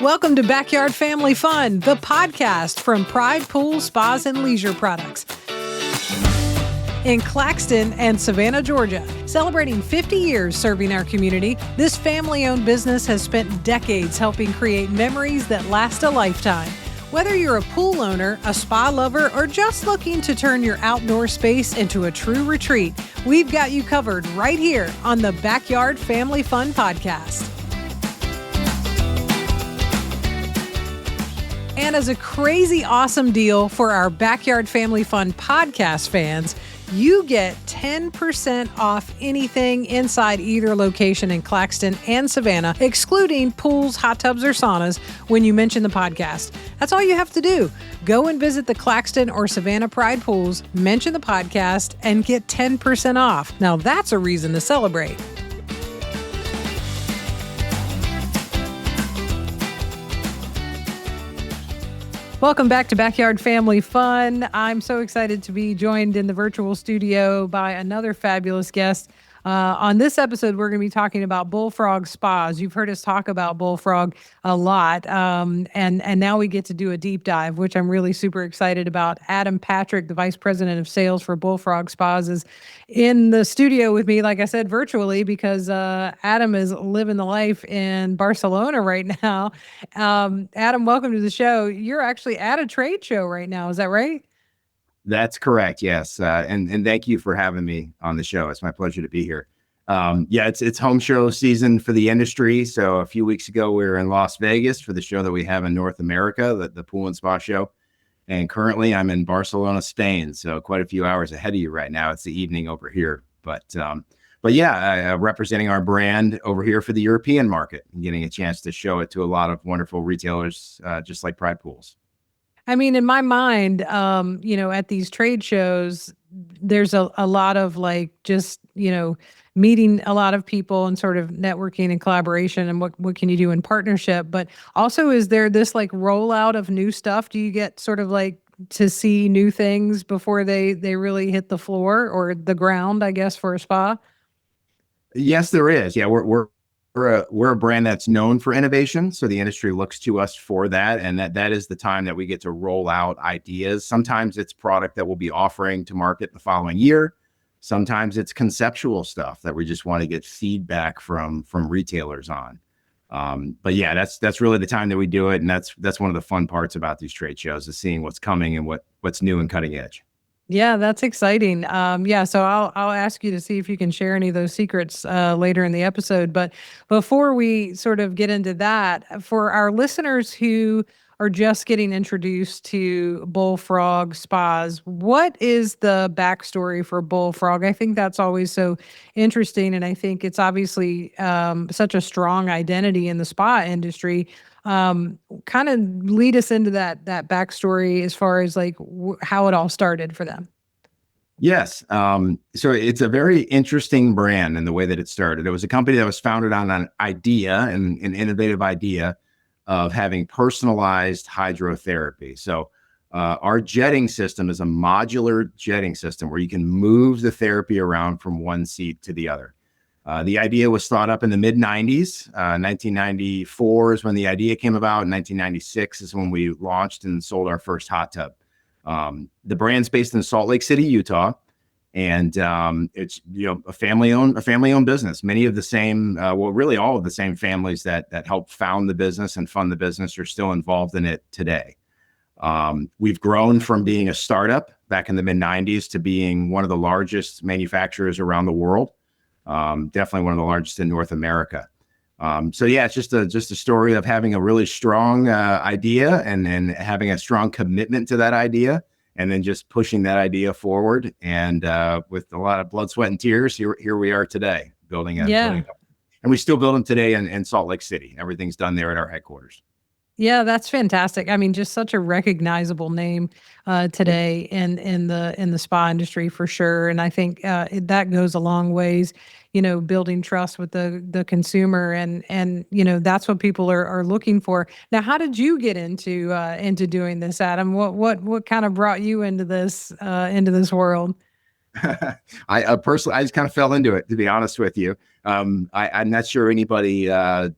Welcome to Backyard Family Fun, the podcast from Pride Pool Spas and Leisure Products in Claxton and Savannah, Georgia. Celebrating 50 years serving our community, this family-owned business has spent decades helping create memories that last a lifetime. Whether you're a pool owner, a spa lover, or just looking to turn your outdoor space into a true retreat, we've got you covered right here on the Backyard Family Fun podcast. And as a crazy awesome deal for our Backyard Family Fun podcast fans, you get 10% off anything inside either location in Claxton and Savannah, excluding pools, hot tubs, or saunas when you mention the podcast. That's all you have to do. Go and visit the Claxton or Savannah Pride pools, mention the podcast, and get 10% off. Now that's a reason to celebrate. Welcome back to Backyard Family Fun. I'm so excited to be joined in the virtual studio by another fabulous guest. On this episode, we're going to be talking about Bullfrog Spas. You've heard us talk about Bullfrog a lot, and now we get to do a deep dive, which I'm really super excited about. Adam Patrick, the Vice President of Sales for Bullfrog Spas, is in the studio with me, like I said, virtually, because Adam is living the life in Barcelona right now. Adam, welcome to the show. You're actually at a trade show right now. Is that right? That's correct. Yes. And thank you for having me on the show. It's my pleasure to be here. It's home show season for the industry. So a few weeks ago, we were in Las Vegas for the show that we have in North America, the Pool and Spa show. And currently I'm in Barcelona, Spain. So quite a few hours ahead of you right now. It's the evening over here. Representing our brand over here for the European market and getting a chance to show it to a lot of wonderful retailers, just like Pride Pools. I mean, in my mind, at these trade shows, there's a lot of meeting a lot of people and sort of networking and collaboration and what can you do in partnership. But also, is there this rollout of new stuff? Do you get sort of to see new things before they really hit the floor or the ground, I guess, for a spa? Yes, there is. Yeah, we're a brand that's known for innovation. So the industry looks to us for that. And that is the time that we get to roll out ideas. Sometimes it's product that we'll be offering to market the following year. Sometimes it's conceptual stuff that we just want to get feedback from retailers on. That's really the time that we do it. And that's one of the fun parts about these trade shows is seeing what's coming and what's new and cutting edge. Yeah, that's exciting. So I'll ask you to see if you can share any of those secrets later in the episode. But before we sort of get into that, for our listeners who are just getting introduced to Bullfrog Spas, what is the backstory for Bullfrog? I think that's always so interesting, and I think it's obviously such a strong identity in the spa industry. Kind of lead us into that backstory as far as how it all started for them. Yes. So it's a very interesting brand in the way that it started. It was a company that was founded on an idea, an innovative idea of having personalized hydrotherapy. So our jetting system is a modular jetting system where you can move the therapy around from one seat to the other. The idea was thought up in the mid-90s. 1994 is when the idea came about. 1996 is when we launched and sold our first hot tub. The brand's based in Salt Lake City, Utah, and it's a family-owned business. Many of the same, really all of the same families that helped found the business and fund the business are still involved in it today. We've grown from being a startup back in the mid-90s to being one of the largest manufacturers around the world. Definitely one of the largest in North America. It's just a story of having a really strong idea and having a strong commitment to that idea, and then just pushing that idea forward. And with a lot of blood, sweat, and tears, here we are today building it. And we still build them today in Salt Lake City. Everything's done there at our headquarters. Yeah, that's fantastic. I mean, just such a recognizable name today in the spa industry for sure. And I think that goes a long ways, building trust with the consumer, and that's what people are looking for. Now, how did you get into doing this, Adam? What kind of brought you into this world? I personally, I just kind of fell into it, to be honest with you. I'm not sure anybody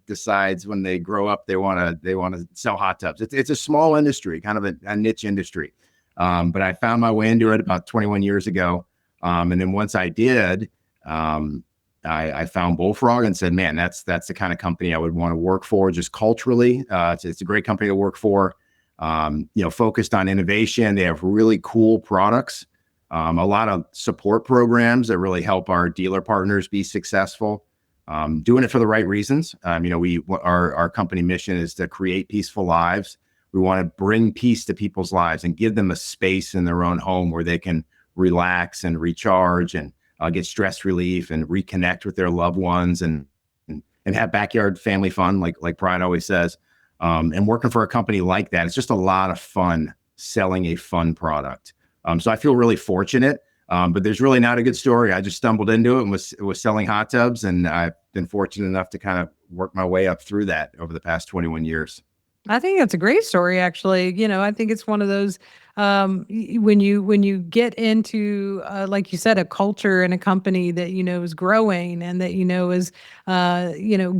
decides when they grow up they want to sell hot tubs. It's a small industry, kind of a niche industry. But I found my way into it about 21 years ago. And then once I did, I found Bullfrog and said, man, that's the kind of company I would want to work for, just culturally. It's a great company to work for. Focused on innovation. They have really cool products. A lot of support programs that really help our dealer partners be successful. Doing it for the right reasons. Our company mission is to create peaceful lives. We want to bring peace to people's lives and give them a space in their own home where they can relax and recharge and get stress relief and reconnect with their loved ones and have backyard family fun, like Brian always says. And working for a company like that, it's just a lot of fun selling a fun product. So I feel really fortunate, but there's really not a good story. I just stumbled into it and was selling hot tubs, and I've been fortunate enough to kind of work my way up through that over the past 21 years. I think that's a great story, actually. I think it's one of those when you get into like you said, a culture and a company that is growing and that is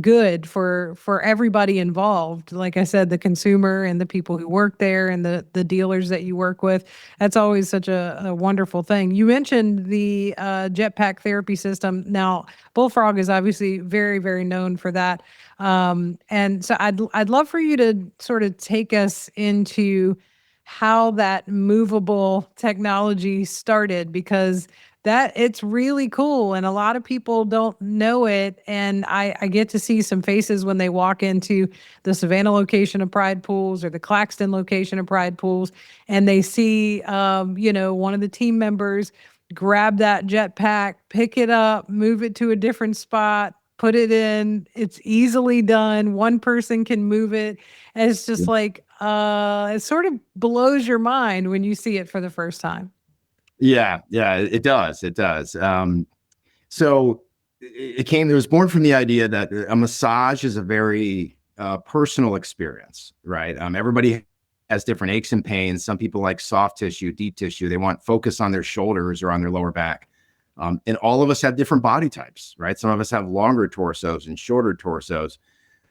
good for everybody involved. Like I said, the consumer and the people who work there and the dealers that you work with. That's always such a wonderful thing. You mentioned the Jetpack therapy system. Now, Bullfrog is obviously very, very known for that. And so I'd love for you to sort of take us into how that movable technology started, because it's really cool and a lot of people don't know it. And I get to see some faces when they walk into the Savannah location of Pride Pools or the Claxton location of Pride Pools, and they see one of the team members grab that jetpack, pick it up, move it to a different spot, put it in. It's easily done. One person can move it. And it's just like, it sort of blows your mind when you see it for the first time. Yeah, it does. It does. So it was born from the idea that a massage is a very personal experience, right? Everybody has different aches and pains. Some people like soft tissue, deep tissue. They want focus on their shoulders or on their lower back. And all of us have different body types, right? Some of us have longer torsos and shorter torsos.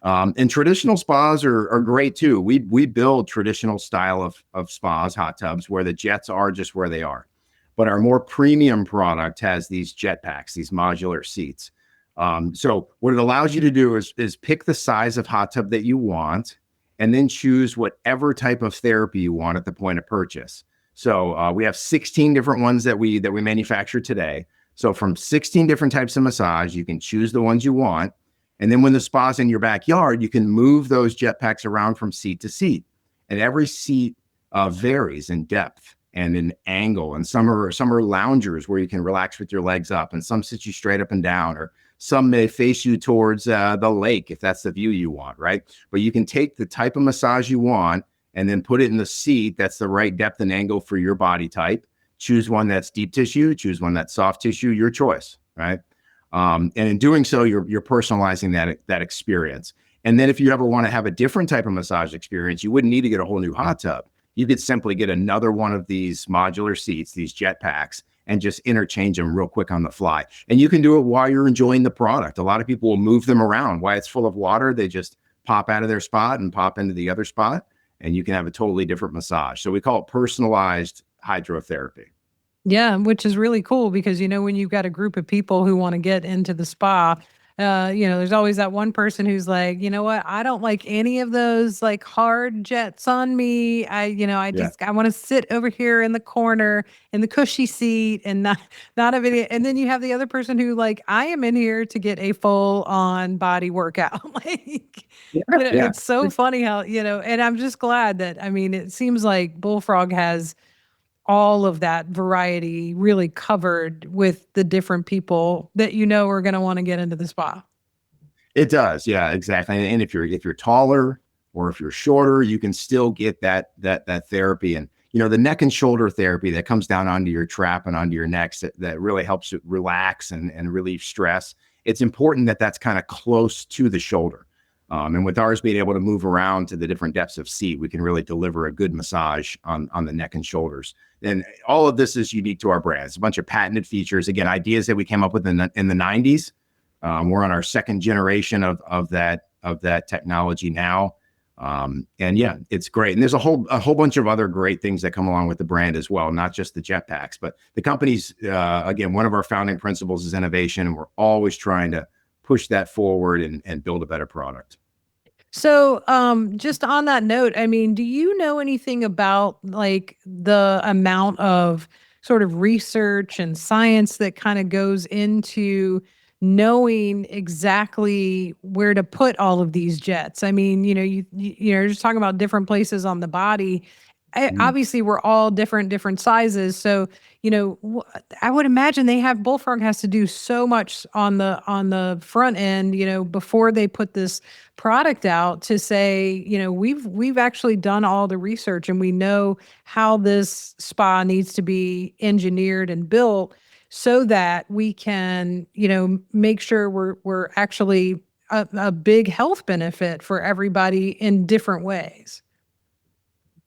And traditional spas are great too. We build traditional style of spas, hot tubs, where the jets are just where they are. But our more premium product has these jetpacks, these modular seats. So what it allows you to do is pick the size of hot tub that you want, and then choose whatever type of therapy you want at the point of purchase. So we have 16 different ones that we manufacture today. So from 16 different types of massage, you can choose the ones you want. And then when the spa's in your backyard, you can move those jetpacks around from seat to seat. And every seat varies in depth and in angle. And some are loungers where you can relax with your legs up, and some sit you straight up and down, or some may face you towards the lake if that's the view you want, right? But you can take the type of massage you want and then put it in the seat that's the right depth and angle for your body type. Choose one that's deep tissue, choose one that's soft tissue, your choice, right? And in doing so, you're personalizing that experience. And then if you ever want to have a different type of massage experience, you wouldn't need to get a whole new hot tub. You could simply get another one of these modular seats, these jetpacks, and just interchange them real quick on the fly. And you can do it while you're enjoying the product. A lot of people will move them around. While it's full of water, they just pop out of their spot and pop into the other spot, and you can have a totally different massage. So we call it personalized hydrotherapy. Yeah, which is really cool because, when you've got a group of people who want to get into the spa, there's always that one person who's like, you know what, I don't like any of those like hard jets on me. I Yeah. want to sit over here in the corner in the cushy seat and not have any. And then you have the other person who like, I am in here to get a full on body workout. Like, Yeah. it's so funny how, and I'm just glad that, it seems like Bullfrog has all of that variety really covered with the different people that are going to want to get into the spa. It does. Yeah, exactly. And if you're taller or if you're shorter, you can still get that therapy. And the neck and shoulder therapy that comes down onto your trap and onto your neck that really helps you relax and relieve stress. It's important that that's kind of close to the shoulder. And with ours being able to move around to the different depths of seat, we can really deliver a good massage on the neck and shoulders. And all of this is unique to our brand. It's a bunch of patented features. Again, ideas that we came up with in the 90s. We're on our second generation of that technology now. And yeah, it's great. And there's a whole bunch of other great things that come along with the brand as well, not just the Jetpacks, but the company's, again, one of our founding principles is innovation, and we're always trying to push that forward and build a better product. So, just on that note, I mean, do you know anything about like the amount of sort of research and science that kind of goes into knowing exactly where to put all of these jets? I mean, you're just talking about different places on the body. Mm. Obviously, we're all different sizes, so I would imagine they have Bullfrog has to do so much on the front end, before they put this product out to say, we've actually done all the research and we know how this spa needs to be engineered and built so that we can, make sure we're actually a big health benefit for everybody in different ways.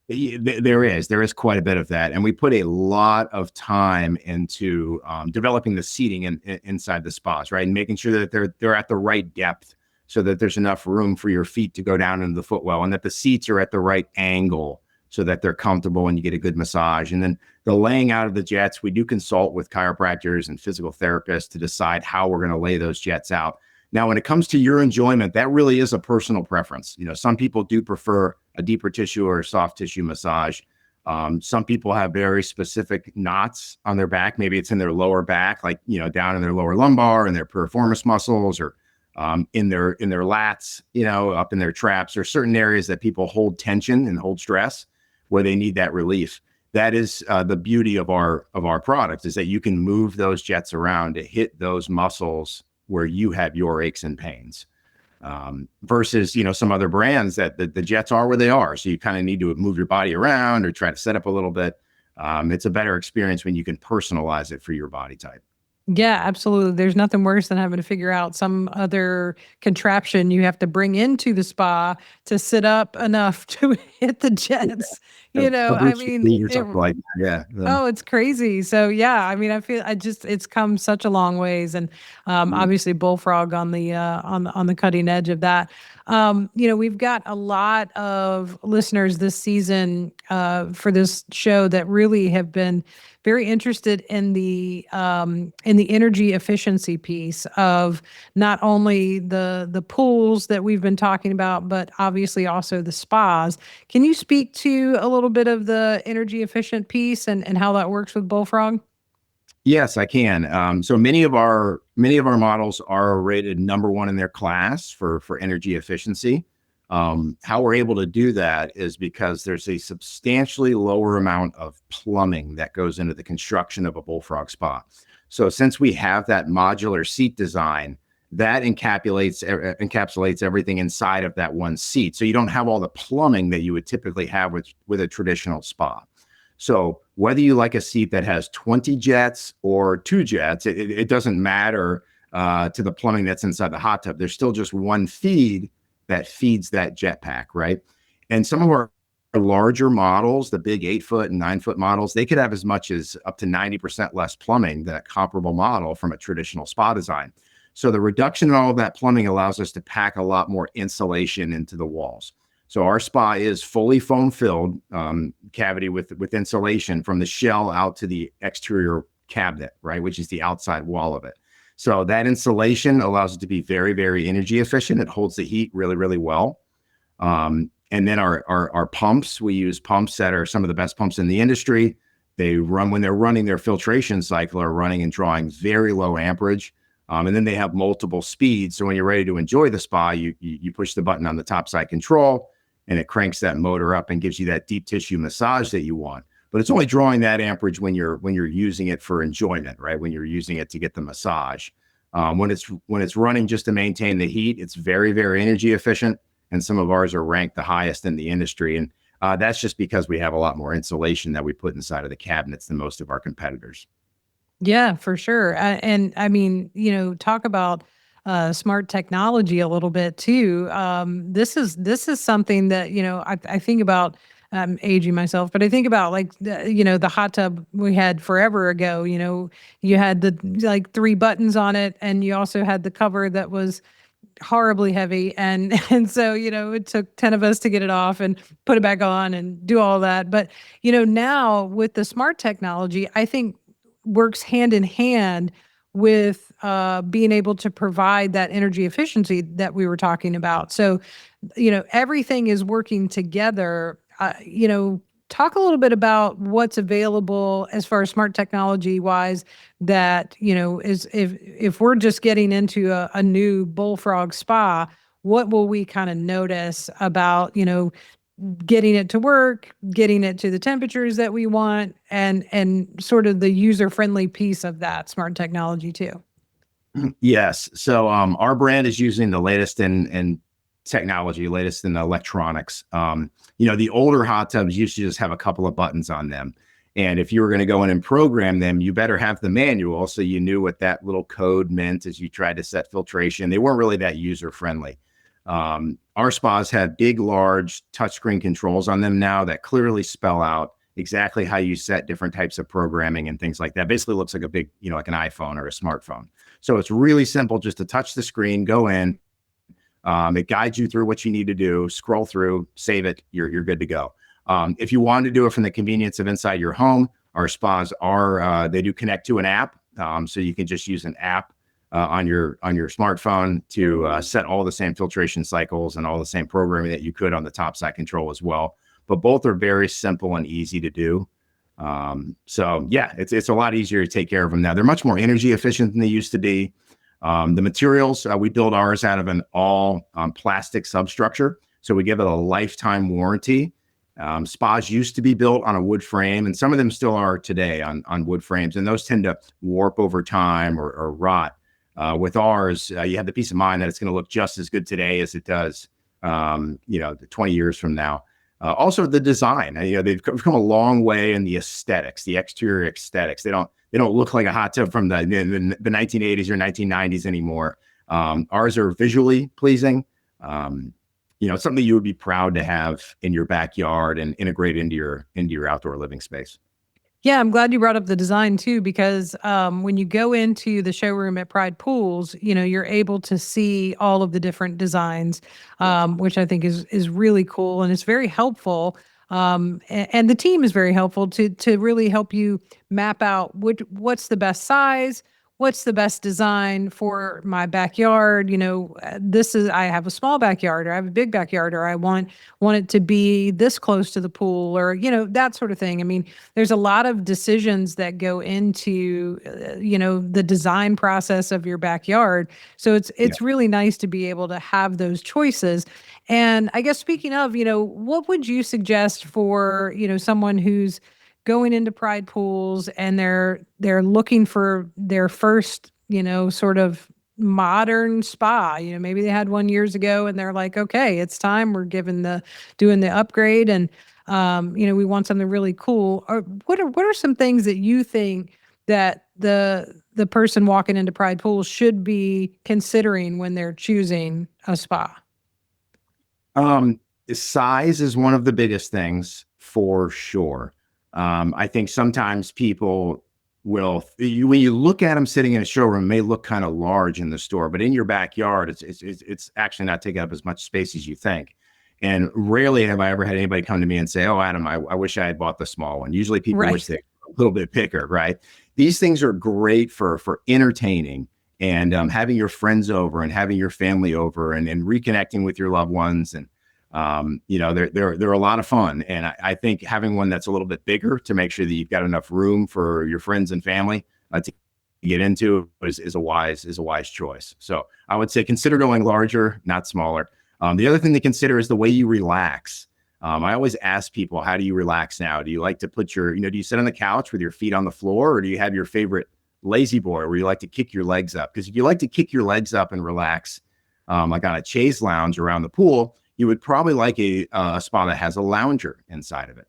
There is quite a bit of that, and we put a lot of time into developing the seating inside the spas, right, and making sure that they're at the right depth, so that there's enough room for your feet to go down into the footwell, and that the seats are at the right angle so that they're comfortable and you get a good massage. And then the laying out of the jets, we do consult with chiropractors and physical therapists to decide how we're going to lay those jets out. Now, when it comes to your enjoyment, that really is a personal preference. Some people do prefer a deeper tissue or a soft tissue massage. Some people have very specific knots on their back. Maybe it's in their lower back, like, down in their lower lumbar and their piriformis muscles, or in their lats, up in their traps, or certain areas that people hold tension and hold stress where they need that relief. That is the beauty of our product, is that you can move those jets around to hit those muscles where you have your aches and pains, versus, some other brands that the jets are where they are. So you kind of need to move your body around or try to set up a little bit. It's a better experience when you can personalize it for your body type. Yeah, absolutely. There's nothing worse than having to figure out some other contraption you have to bring into the spa to sit up enough to hit the jets. A I Bruce mean, Lee or something like that. Yeah. oh, it's crazy. So yeah, I mean, it's come such a long ways, and obviously Bullfrog on the cutting edge of that. We've got a lot of listeners this season for this show that really have been very interested in the energy efficiency piece of not only the pools that we've been talking about, but obviously also the spas. Can you speak to a little bit of the energy efficient piece and how that works with Bullfrog? Yes, I can. So many of our models are rated number one in their class for energy efficiency. How we're able to do that is because there's a substantially lower amount of plumbing that goes into the construction of a Bullfrog Spa. So since we have that modular seat design, that encapsulates everything inside of that one seat. So you don't have all the plumbing that you would typically have with a traditional spa. So whether you like a seat that has 20 jets or 2 jets, it doesn't matter to the plumbing that's inside the hot tub. There's still just one feed that feeds that Jetpack, right? And some of our larger models, the big 8-foot and 9-foot models, they could have as much as up to 90% less plumbing than a comparable model from a traditional spa design. So the reduction in all of that plumbing allows us to pack a lot more insulation into the walls. So our spa is fully foam filled, cavity with insulation from the shell out to the exterior cabinet, right, which is the outside wall of it. So that insulation allows it to be very, very energy efficient. It holds the heat really, really well. And then our pumps, we use pumps that are some of the best pumps in the industry. When they're running their filtration cycle, are running and drawing very low amperage. And then they have multiple speeds. So when you're ready to enjoy the spa, you push the button on the top side control, and it cranks that motor up and gives you that deep tissue massage that you want. But it's only drawing that amperage when you're using it for enjoyment, right? When you're using it to get the massage. When it's running just to maintain the heat, it's very, very energy efficient. And some of ours are ranked the highest in the industry. And that's just because we have a lot more insulation that we put inside of the cabinets than most of our competitors. Yeah, for sure. And I mean, talk about smart technology a little bit too. This is something that, I think about. I'm aging myself, but I think about like the hot tub we had forever ago. You had the like three buttons on it, and you also had the cover that was horribly heavy, and and so it took 10 of us to get it off and put it back on and do all that. But now with the smart technology, I think works hand in hand with being able to provide that energy efficiency that we were talking about. So everything is working together. Talk a little bit about what's available as far as smart technology wise, that is, if we're just getting into a new Bullfrog Spa, what will we kind of notice about getting it to work, getting it to the temperatures that we want, and sort of the user friendly piece of that smart technology too. Yes. So our brand is using the latest in technology, latest in electronics. The older hot tubs used to just have a couple of buttons on them. And if you were going to go in and program them, you better have the manual so you knew what that little code meant as you tried to set filtration. They weren't really that user friendly. Our spas have big, large touchscreen controls on them now that clearly spell out exactly how you set different types of programming and things like that. Basically looks like a big, like an iPhone or a smartphone. So it's really simple just to touch the screen, go in. It guides you through what you need to do, scroll through, save it, you're good to go. If you want to do it from the convenience of inside your home, our spas they do connect to an app. So you can just use an app on your smartphone to set all the same filtration cycles and all the same programming that you could on the top side control as well. But both are very simple and easy to do. So yeah, it's a lot easier to take care of them now. They're much more energy efficient than they used to be. The materials, we build ours out of an all plastic substructure. So we give it a lifetime warranty. Spas used to be built on a wood frame, and some of them still are today on wood frames, and those tend to warp over time or rot. With ours, you have the peace of mind that it's going to look just as good today as it does, 20 years from now. Also, the design, they've come a long way in the aesthetics, the exterior aesthetics. They don't look like a hot tub from the 1980s or 1990s anymore. Ours are visually pleasing. It's something you would be proud to have in your backyard and integrate into your outdoor living space. Yeah, I'm glad you brought up the design too, because when you go into the showroom at Pride Pools, you're able to see all of the different designs, which I think is really cool, and it's very helpful. And the team is very helpful to really help you map out what's the best size, what's the best design for my backyard. I have a small backyard, or I have a big backyard, or I want it to be this close to the pool, or that sort of thing. I mean, there's a lot of decisions that go into the design process of your backyard. So it's really nice to be able to have those choices. And I guess speaking of, what would you suggest for someone who's going into Pride Pools and they're looking for their first, sort of modern spa? Maybe they had one years ago and they're like, okay, it's time. We're doing the upgrade, and we want something really cool. Or what are some things that you think that the person walking into Pride Pools should be considering when they're choosing a spa? Size is one of the biggest things for sure. I think sometimes people when you look at them sitting in a showroom, it may look kind of large in the store, but in your backyard, it's actually not taking up as much space as you think. And rarely have I ever had anybody come to me and say, "Oh, Adam, I wish I had bought the small one." Usually people wish they were a little bit bigger, right? These things are great for entertaining and having your friends over and having your family over and reconnecting with your loved ones. And they're a lot of fun. And I think having one that's a little bit bigger to make sure that you've got enough room for your friends and family to get into is a wise choice. So I would say consider going larger, not smaller. The other thing to consider is the way you relax. I always ask people, how do you relax now? Do you like to put do you sit on the couch with your feet on the floor, or do you have your favorite lazy boy where you like to kick your legs up? Because if you like to kick your legs up and relax, like on a chaise lounge around the pool, you would probably like a spa that has a lounger inside of it.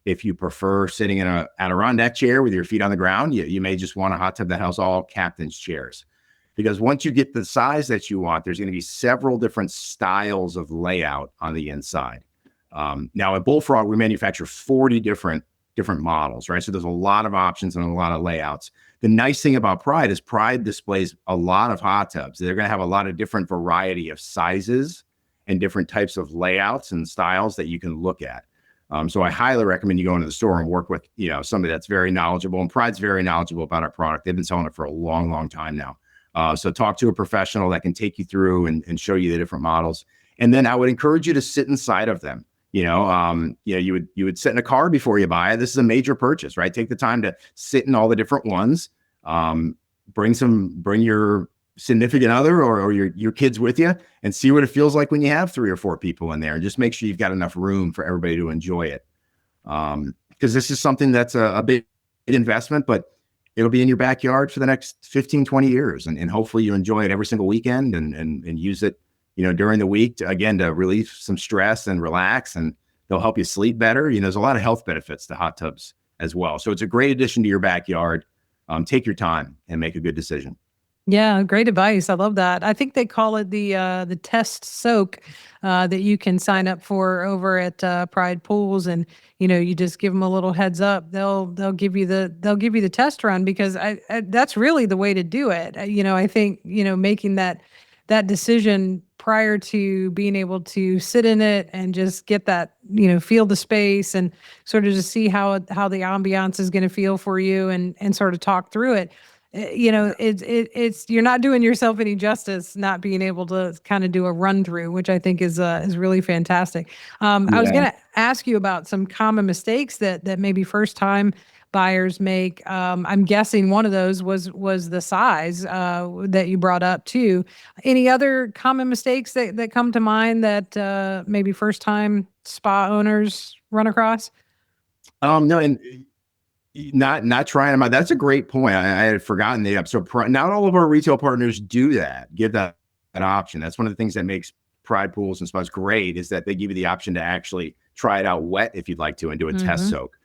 If you prefer sitting in a Adirondack chair with your feet on the ground, you may just want a hot tub that has all captain's chairs. because once you get the size that you want, there's going to be several different styles of layout on the inside. Now at Bullfrog, we manufacture 40 different models, right? So there's a lot of options and a lot of layouts. The nice thing about Pride is Pride displays a lot of hot tubs. They're going to have a lot of different variety of sizes and different types of layouts and styles that you can look at. So I highly recommend you go into the store and work with, somebody that's very knowledgeable, and Pride's very knowledgeable about our product. They've been selling it for a long, long time now. So talk to a professional that can take you through and show you the different models. And then I would encourage you to sit inside of them. You would sit in a car before you buy it. This is a major purchase, right? Take the time to sit in all the different ones. Bring your significant other or your kids with you and see what it feels like when you have 3 or 4 people in there, and just make sure you've got enough room for everybody to enjoy it. Because this is something that's a big investment, but it'll be in your backyard for the next 15, 20 years. And hopefully you enjoy it every single weekend and use it, during the week to relieve some stress and relax, and they'll help you sleep better. There's a lot of health benefits to hot tubs as well. So it's a great addition to your backyard. Take your time and make a good decision. Yeah, great advice. I love that. I think they call it the test soak that you can sign up for over at Pride Pools, and you just give them a little heads up. They'll give you the test run, because I that's really the way to do it. I think making that decision prior to being able to sit in it and just get that feel the space and sort of just see how the ambiance is going to feel for you, and sort of talk through it. It's you're not doing yourself any justice not being able to kind of do a run through, which I think is really fantastic. I was going to ask you about some common mistakes that maybe first time buyers make. I'm guessing one of those was the size that you brought up too. Any other common mistakes that come to mind that maybe first time spa owners run across? No, and not trying them out. That's a great point. I had forgotten that. So not all of our retail partners do that. Give that an option. That's one of the things that makes Pride Pools and Spas great, is that they give you the option to actually try it out wet if you'd like to, and do a test soak.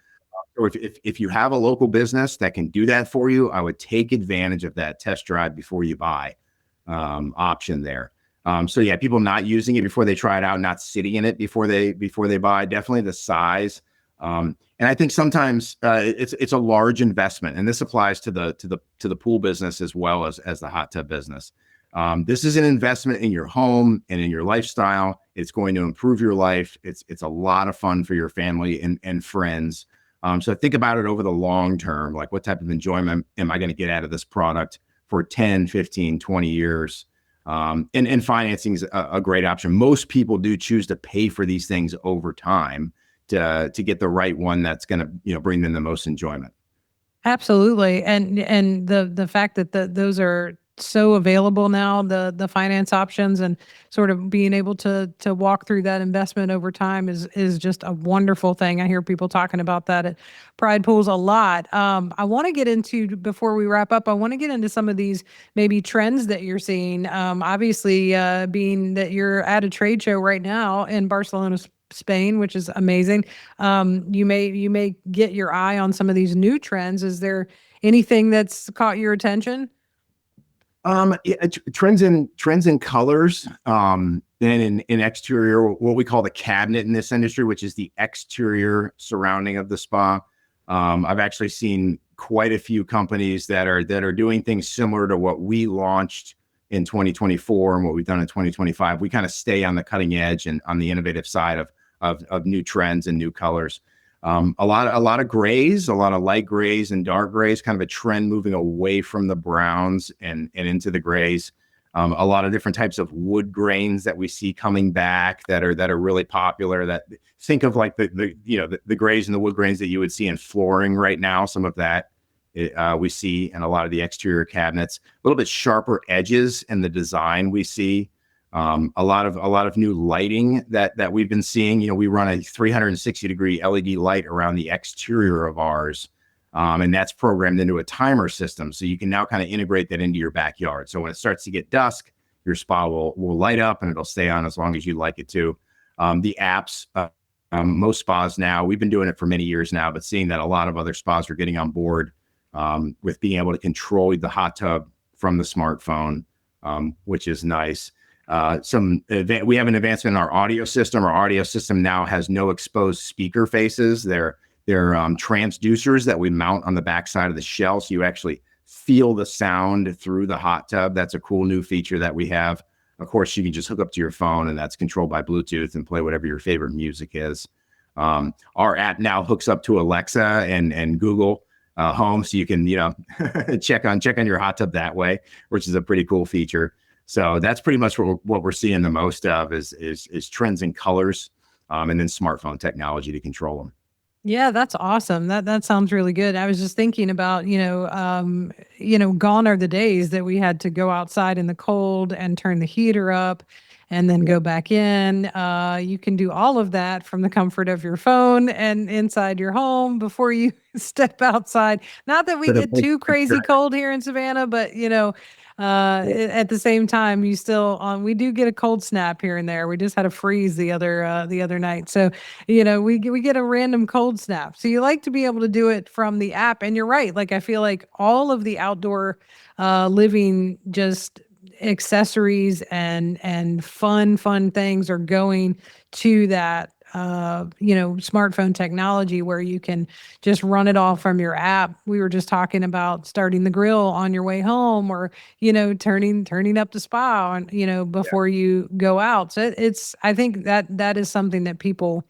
Or if you have a local business that can do that for you, I would take advantage of that test drive before you buy option there. So yeah, people not using it before they try it out, not sitting in it before they buy. Definitely the size. And I think sometimes it's a large investment, and this applies to the pool business as well as the hot tub business. This is an investment in your home and in your lifestyle. It's going to improve your life. It's a lot of fun for your family and friends. So think about it over the long term, like what type of enjoyment am I going to get out of this product for 10, 15, 20 years? And financing is a great option. Most people do choose to pay for these things over time to get the right one that's going to bring them the most enjoyment. Absolutely. And the fact that those are so available now, the finance options, and sort of being able to walk through that investment over time is just a wonderful thing. I hear people talking about that at Pride Pools a lot. I want to get into, before we wrap up, I want to get into some of these maybe trends that you're seeing. Obviously, being that you're at a trade show right now in Barcelona, Spain, which is amazing. You may get your eye on some of these new trends. Is there anything that's caught your attention? Yeah, trends in colors, then in exterior, what we call the cabinet in this industry, which is the exterior surrounding of the spa. I've actually seen quite a few companies that are doing things similar to what we launched in 2024 and what we've done in 2025. We kind of stay on the cutting edge and on the innovative side of new trends and new colors. A lot of grays, a lot of light grays and dark grays, kind of a trend moving away from the browns and into the grays. A lot of different types of wood grains that we see coming back that are really popular. That think of like the grays and the wood grains that you would see in flooring right now. Some of that we see in a lot of the exterior cabinets. A little bit sharper edges in the design we see. A lot of new lighting that we've been seeing. We run a 360-degree LED light around the exterior of ours, and that's programmed into a timer system. So you can now kind of integrate that into your backyard. So when it starts to get dusk, your spa will light up and it'll stay on as long as you'd like it to. The apps, most spas now, we've been doing it for many years now, but seeing that a lot of other spas are getting on board with being able to control the hot tub from the smartphone, which is nice. We have an advancement in our audio system. Our audio system now has no exposed speaker faces. They're transducers that we mount on the backside of the shell, so you actually feel the sound through the hot tub. That's a cool new feature that we have. Of course, you can just hook up to your phone, and that's controlled by Bluetooth and play whatever your favorite music is. Our app now hooks up to Alexa and Google Home, so you can check on your hot tub that way, which is a pretty cool feature. So that's pretty much what we're seeing the most of is trends in colors, and then smartphone technology to control them. Yeah, that's awesome. That sounds really good. I was just thinking about, gone are the days that we had to go outside in the cold and turn the heater up and then go back in. You can do all of that from the comfort of your phone and inside your home before you step outside. Not that we get too crazy cold here in Savannah, but at the same time, we do get a cold snap here and there. We just had a freeze the other night. So, we get a random cold snap. So you like to be able to do it from the app. And you're right. Like, I feel like all of the outdoor living just accessories and fun things are going to that smartphone technology where you can just run it all from your app. We were just talking about starting the grill on your way home, or turning up the spa on before you go out. So I think that is something that people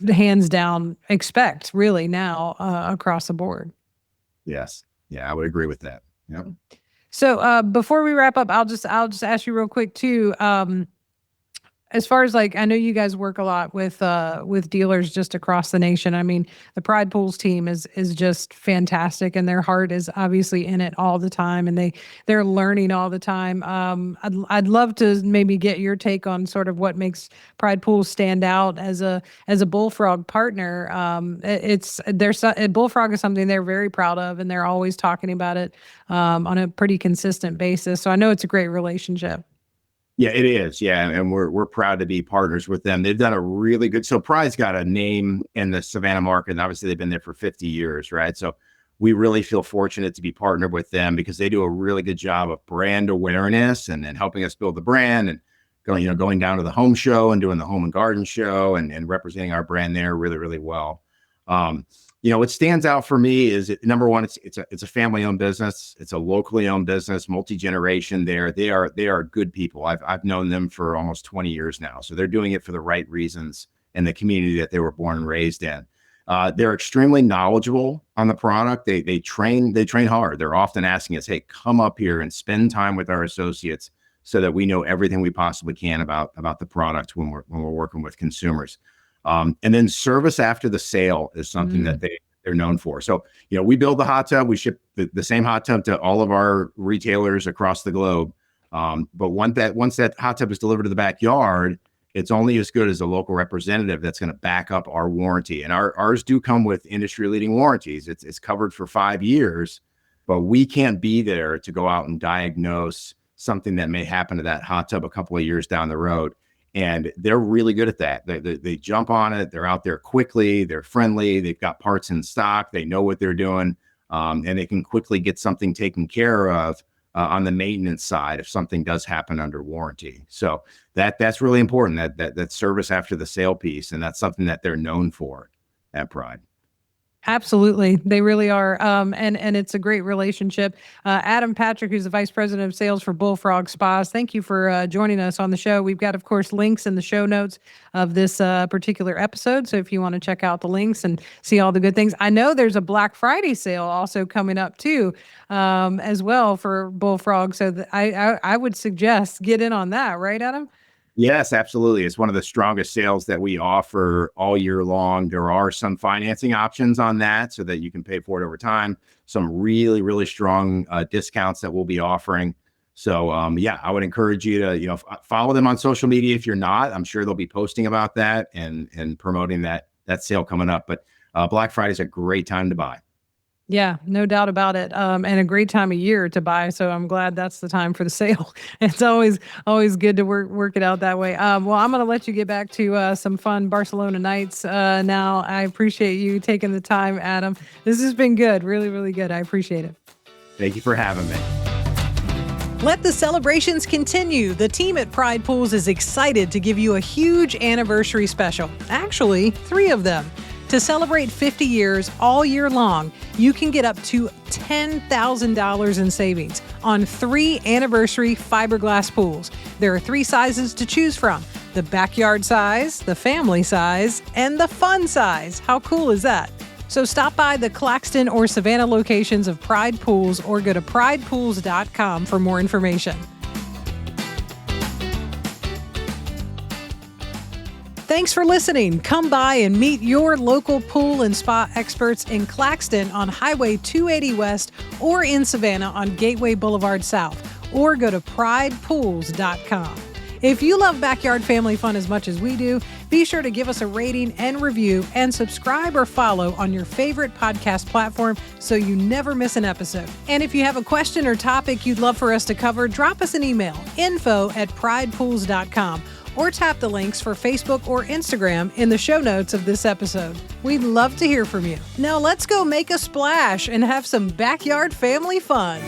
hands down expect really now across the board. Yes. Yeah, I would agree with that. Yep. So before we wrap up, I'll just ask you real quick too. As far as like, I know you guys work a lot with dealers just across the nation. I mean, the Pride Pools team is just fantastic, and their heart is obviously in it all the time, and they're learning all the time. I'd love to maybe get your take on sort of what makes Pride Pools stand out as a Bullfrog partner. Bullfrog is something they're very proud of, and they're always talking about it on a pretty consistent basis. So I know it's a great relationship. Yeah, it is. Yeah, and we're proud to be partners with them. They've done a really good. So Pride's got a name in the Savannah market, and obviously they've been there for 50 years, right? So we really feel fortunate to be partnered with them because they do a really good job of brand awareness and helping us build the brand and going down to the home show and doing the home and garden show and representing our brand there really, really well. What stands out for me is number one, it's a family-owned business. It's a locally owned business, multi-generation there. They are good people. I've known them for almost 20 years now. So they're doing it for the right reasons in the community that they were born and raised in. They're extremely knowledgeable on the product. They train hard. They're often asking us, hey, come up here and spend time with our associates so that we know everything we possibly can about the product when we're working with consumers. And then service after the sale is something that they're known for. So, we build the hot tub, we ship the same hot tub to all of our retailers across the globe. But once that hot tub is delivered to the backyard, it's only as good as a local representative that's going to back up our warranty. And ours do come with industry leading warranties. It's covered for 5 years, but we can't be there to go out and diagnose something that may happen to that hot tub a couple of years down the road. And they're really good at that. They jump on it. They're out there quickly. They're friendly. They've got parts in stock. They know what they're doing. And they can quickly get something taken care of on the maintenance side if something does happen under warranty. So that's really important, that service after the sale piece. And that's something that they're known for at Pride. Absolutely. They really are. And it's a great relationship. Adam Patrick, who's the Vice President of Sales for Bullfrog Spas, thank you for joining us on the show. We've got, of course, links in the show notes of this particular episode. So if you want to check out the links and see all the good things. I know there's a Black Friday sale also coming up too, as well for Bullfrog. So I would suggest get in on that. Right, Adam? Yes, absolutely. It's one of the strongest sales that we offer all year long. There are some financing options on that so that you can pay for it over time. Some really, really strong discounts that we'll be offering. So I would encourage you to, follow them on social media. If you're not, I'm sure they'll be posting about that and promoting that sale coming up. But Black Friday is a great time to buy. Yeah, no doubt about it. And a great time of year to buy. So I'm glad that's the time for the sale. It's always good to work it out that way. Well, I'm going to let you get back to some fun Barcelona nights now. I appreciate you taking the time, Adam. This has been good. Really, really good. I appreciate it. Thank you for having me. Let the celebrations continue. The team at Pride Pools is excited to give you a huge anniversary special. Actually, 3 of them. To celebrate 50 years all year long, you can get up to $10,000 in savings on 3 anniversary fiberglass pools. There are 3 sizes to choose from: the backyard size, the family size, and the fun size. How cool is that? So stop by the Claxton or Savannah locations of Pride Pools or go to pridepools.com for more information. Thanks for listening. Come by and meet your local pool and spa experts in Claxton on Highway 280 West or in Savannah on Gateway Boulevard South, or go to pridepools.com. If you love backyard family fun as much as we do, be sure to give us a rating and review and subscribe or follow on your favorite podcast platform so you never miss an episode. And if you have a question or topic you'd love for us to cover, drop us an email, info@pridepools.com, or tap the links for Facebook or Instagram in the show notes of this episode. We'd love to hear from you. Now let's go make a splash and have some backyard family fun.